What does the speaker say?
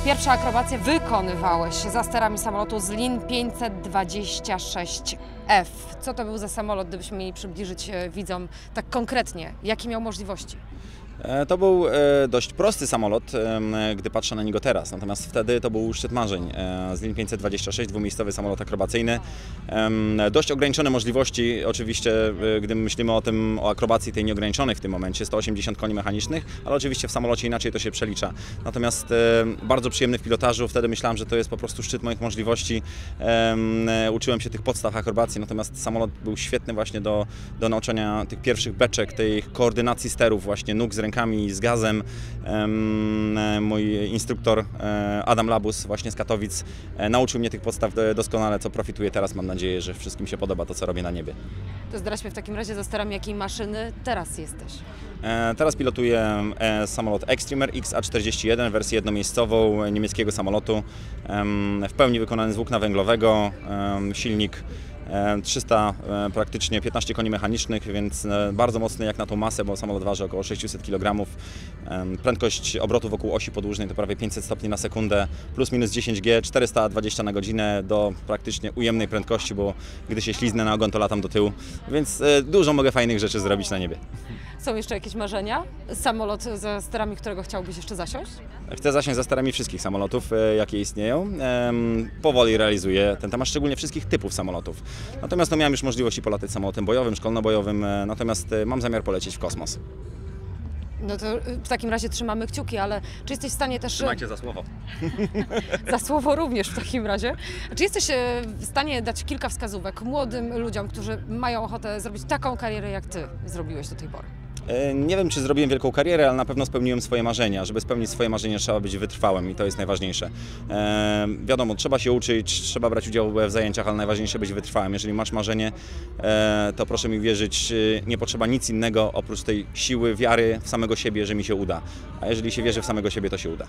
Pierwsze akrobacje wykonywałeś za sterami samolotu z LIN 526F. Co to był za samolot, gdybyśmy mieli przybliżyć widzom tak konkretnie? Jakie miał możliwości? To był dość prosty samolot, gdy patrzę na niego teraz, natomiast wtedy to był szczyt marzeń. Z LIN 526, dwumiejscowy samolot akrobacyjny. Dość ograniczone możliwości, oczywiście, gdy myślimy o akrobacji tej nieograniczonej w tym momencie, 180 koni mechanicznych, ale oczywiście w samolocie inaczej to się przelicza. Natomiast bardzo przyjemny w pilotażu, wtedy myślałem, że to jest po prostu szczyt moich możliwości. Uczyłem się tych podstaw akrobacji, natomiast samolot był świetny właśnie do nauczania tych pierwszych beczek, tej koordynacji sterów, właśnie nóg z rękami, z gazem. Mój instruktor Adam Labus właśnie z Katowic nauczył mnie tych podstaw doskonale, co profituję teraz. Mam nadzieję, że wszystkim się podoba to, co robię na niebie. To zdradźmy w takim razie za sterami jakiej maszyny teraz jesteś? Teraz pilotuję samolot Extremer XA41, wersję jednomiejscową niemieckiego samolotu. W pełni wykonany z włókna węglowego, silnik 300, praktycznie 15 koni mechanicznych, więc bardzo mocny jak na tą masę, bo samolot waży około 600 kg. Prędkość obrotu wokół osi podłużnej to prawie 500 stopni na sekundę, plus minus 10 G, 420 na godzinę do praktycznie ujemnej prędkości, bo gdy się śliznę na ogon, to latam do tyłu, więc dużo mogę fajnych rzeczy zrobić na niebie. Są jeszcze jakieś marzenia? Samolot ze sterami, którego chciałbyś jeszcze zasiąść? Chcę zasiąść za sterami wszystkich samolotów, jakie istnieją. Powoli realizuję ten temat, szczególnie wszystkich typów samolotów. Natomiast miałem już możliwości polatać samolotem bojowym, szkolno-bojowym, natomiast mam zamiar polecieć w kosmos. No to w takim razie trzymamy kciuki, ale czy jesteś w stanie też... Trzymajcie za słowo. Za słowo również w takim razie. Czy jesteś w stanie dać kilka wskazówek młodym ludziom, którzy mają ochotę zrobić taką karierę, jak Ty zrobiłeś do tej pory? Nie wiem, czy zrobiłem wielką karierę, ale na pewno spełniłem swoje marzenia. Żeby spełnić swoje marzenia, trzeba być wytrwałym i to jest najważniejsze. Wiadomo, trzeba się uczyć, trzeba brać udział w zajęciach, ale najważniejsze być wytrwałym. Jeżeli masz marzenie, to proszę mi wierzyć, nie potrzeba nic innego oprócz tej siły, wiary w samego siebie, że mi się uda. A jeżeli się wierzy w samego siebie, to się uda.